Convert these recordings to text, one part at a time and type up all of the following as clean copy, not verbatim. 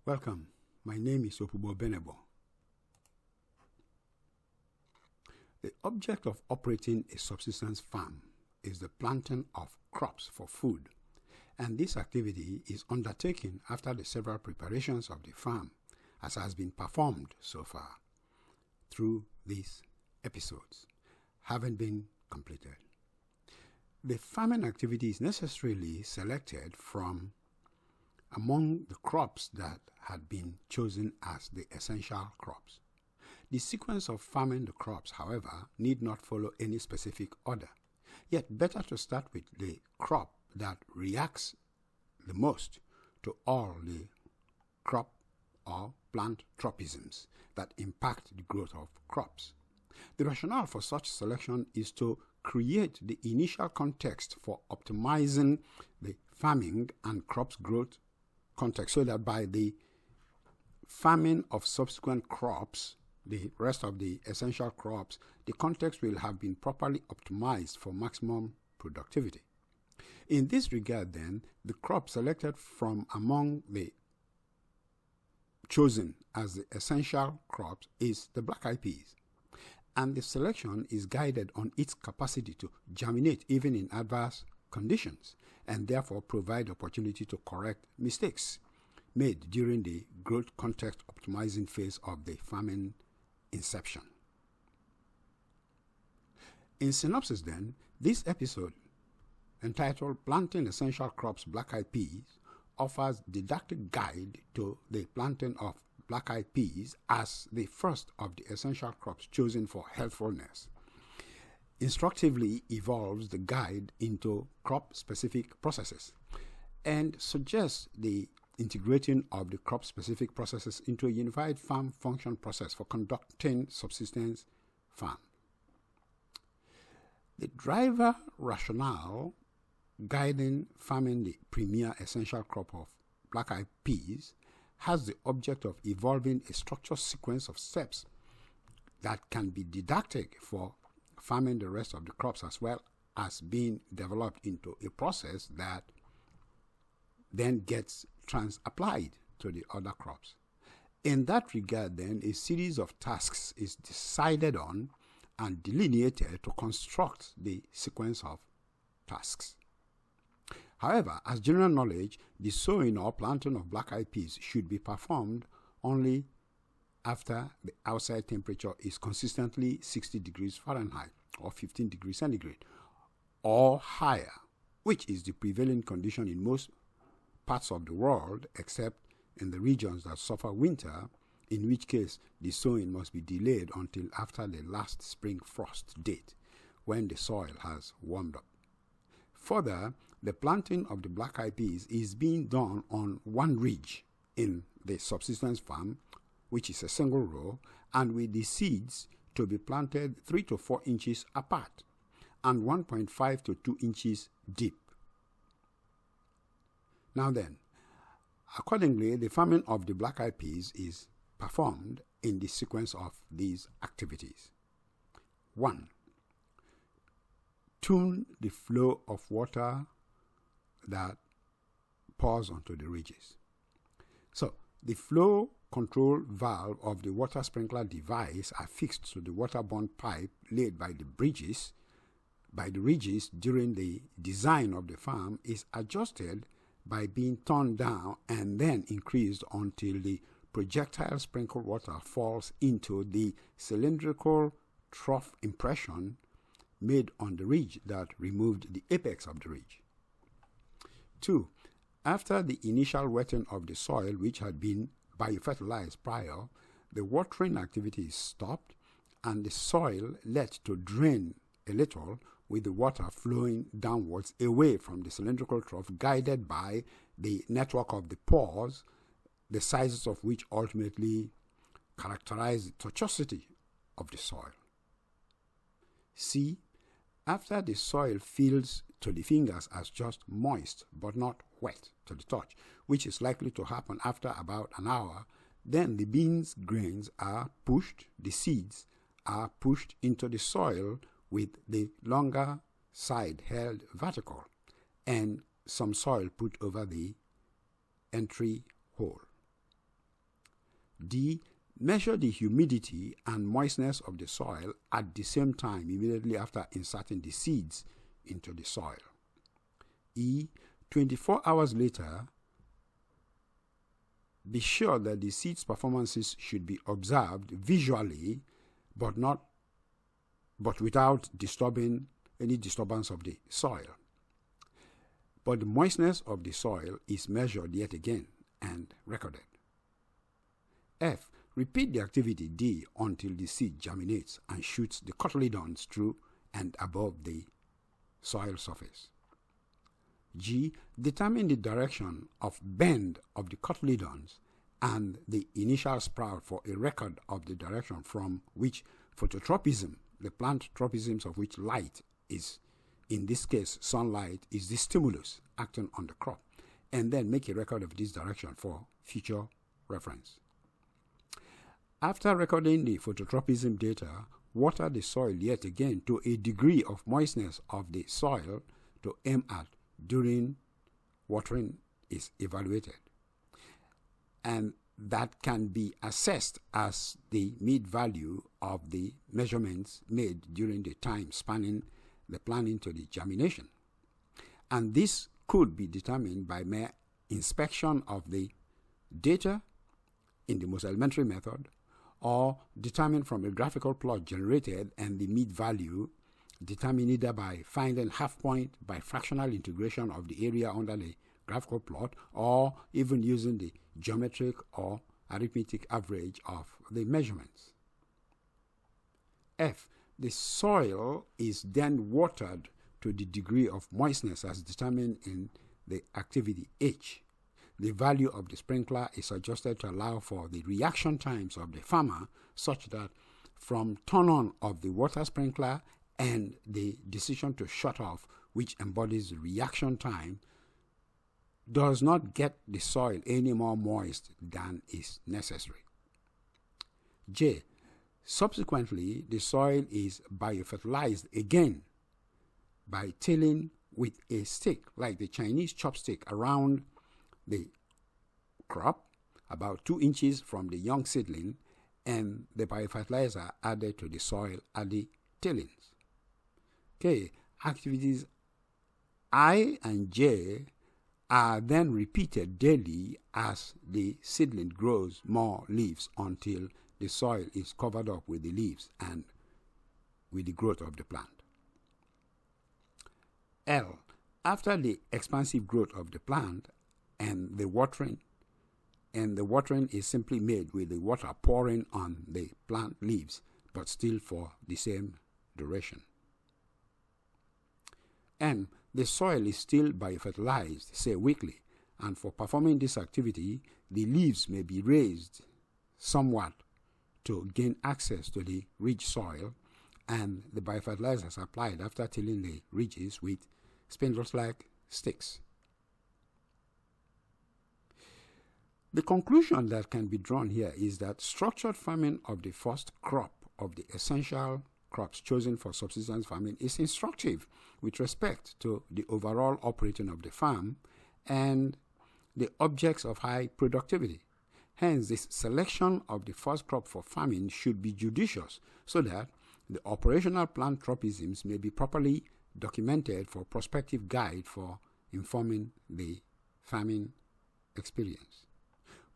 Welcome. My name is Opubo Benebo. The object of operating a subsistence farm is the planting of crops for food, and this activity is undertaken after the several preparations of the farm, as has been performed so far through these episodes, haven't been completed. The farming activity is necessarily selected from among the crops that had been chosen as the essential crops. The sequence of farming the crops, however, need not follow any specific order. Yet better to start with the crop that reacts the most to all the crop or plant tropisms that impact the growth of crops. The rationale for such selection is to create the initial context for optimizing the farming and crops growth context, so that by the farming of subsequent crops, the rest of the essential crops, the context will have been properly optimized for maximum productivity. In this regard, then, the crop selected from among the chosen as the essential crops is the black-eyed peas, and the selection is guided on its capacity to germinate even in adverse conditions, and therefore provide opportunity to correct mistakes made during the growth context optimizing phase of the farming inception. In synopsis then, this episode, entitled Planting Essential Crops Black-eyed Peas, offers didactic guide to the planting of black-eyed peas as the first of the essential crops chosen for healthfulness. Instructively evolves the guide into crop-specific processes and suggests the integrating of the crop-specific processes into a unified farm function process for conducting subsistence farm. The driver rationale guiding farming the premier essential crop of black-eyed peas has the object of evolving a structured sequence of steps that can be didactic for farming the rest of the crops, as well as being developed into a process that then gets applied to the other crops. In that regard, then, a series of tasks is decided on and delineated to construct the sequence of tasks. However, as general knowledge, the sowing or planting of black-eyed peas should be performed only after the outside temperature is consistently 60 degrees Fahrenheit or 15 degrees centigrade or higher, which is the prevailing condition in most parts of the world except in the regions that suffer winter, in which case the sowing must be delayed until after the last spring frost date, when the soil has warmed up. Further, the planting of the black-eyed peas is being done on one ridge in the subsistence farm, which is a single row, and with the seeds to be planted 3 to 4 inches apart and 1.5 to 2 inches deep. Now then, accordingly, the farming of the black-eyed peas is performed in the sequence of these activities. 1. Tune the flow of water that pours onto the ridges. So, the flow control valve of the water sprinkler device affixed to the waterborne pipe laid by the ridges during the design of the farm is adjusted by being turned down and then increased until the projectile sprinkled water falls into the cylindrical trough impression made on the ridge that removed the apex of the ridge. 2. After the initial wetting of the soil, which had been biofertilized prior, the watering activity is stopped and the soil let to drain a little, with the water flowing downwards away from the cylindrical trough, guided by the network of the pores, the sizes of which ultimately characterize the tortuosity of the soil. C. After the soil feels to the fingers as just moist but not wet to the touch, which is likely to happen after about an hour, then the beans grains are pushed, the seeds are pushed into the soil with the longer side held vertical and some soil put over the entry hole. D. Measure the humidity and moistness of the soil at the same time immediately after inserting the seeds into the soil. E. 24 hours later, be sure that the seed's performances should be observed visually, but without any disturbance of the soil. But the moistness of the soil is measured yet again and recorded. F. Repeat the activity D until the seed germinates and shoots the cotyledons through and above the soil surface. G. Determine the direction of bend of the cotyledons and the initial sprout for a record of the direction from which phototropism, the plant tropisms of which light is, in this case sunlight, is the stimulus acting on the crop, and then make a record of this direction for future reference. After recording the phototropism data, water the soil yet again to a degree of moistness of the soil to aim at during watering is evaluated, and that can be assessed as the mid-value of the measurements made during the time spanning the planting to the germination. And this could be determined by mere inspection of the data in the most elementary method, or determined from a graphical plot generated and the mid-value determined either by finding half-point by fractional integration of the area under the graphical plot, or even using the geometric or arithmetic average of the measurements. F. The soil is then watered to the degree of moistness as determined in the activity H. The value of the sprinkler is adjusted to allow for the reaction times of the farmer, such that from turn on of the water sprinkler and the decision to shut off, which embodies the reaction time, does not get the soil any more moist than is necessary. J. Subsequently, the soil is biofertilized again by tilling with a stick, like the Chinese chopstick, around the crop, about 2 inches from the young seedling, and the biofertilizer added to the soil at the tillings. Okay, activities I and J are then repeated daily as the seedling grows more leaves until the soil is covered up with the leaves and with the growth of the plant. L. After the expansive growth of the plant and the watering is simply made with the water pouring on the plant leaves, but still for the same duration. N. The soil is still biofertilized, say weekly, and for performing this activity, the leaves may be raised somewhat to gain access to the rich soil, and the biofertilizers applied after tilling the ridges with spindles-like sticks. The conclusion that can be drawn here is that structured farming of the first crop of the essential crops chosen for subsistence farming is instructive with respect to the overall operating of the farm and the objects of high productivity. Hence, this selection of the first crop for farming should be judicious so that the operational plant tropisms may be properly documented for prospective guide for informing the farming experience.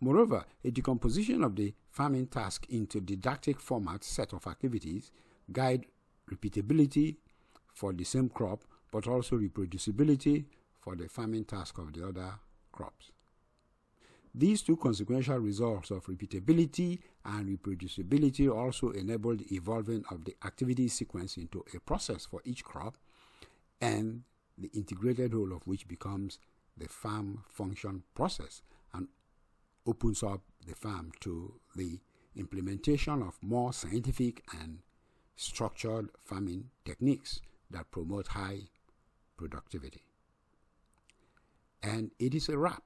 Moreover, a decomposition of the farming task into didactic format set of activities guide repeatability for the same crop, but also reproducibility for the farming task of the other crops. These two consequential results of repeatability and reproducibility also enable the evolving of the activity sequence into a process for each crop, and the integrated whole of which becomes the farm function process and opens up the farm to the implementation of more scientific and structured farming techniques that promote high productivity. And it is a wrap.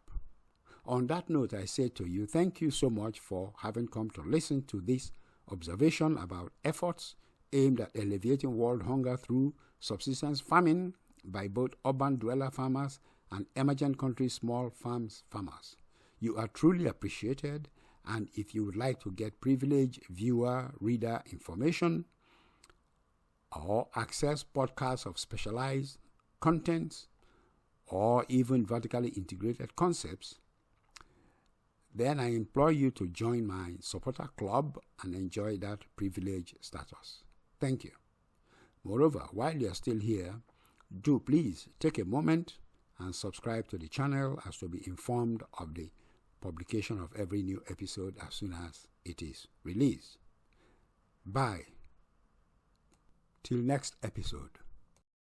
On that note, I say to you, thank you so much for having come to listen to this observation about efforts aimed at alleviating world hunger through subsistence farming by both urban dweller farmers and emergent country small farms farmers. You are truly appreciated, And if you would like to get privileged viewer, reader information, or access podcasts of specialized contents, or even vertically integrated concepts, then I implore you to join my supporter club and enjoy that privileged status. Thank you. Moreover, while you are still here, do please take a moment and subscribe to the channel as to be informed of the publication of every new episode as soon as it is released. Bye. Till next episode.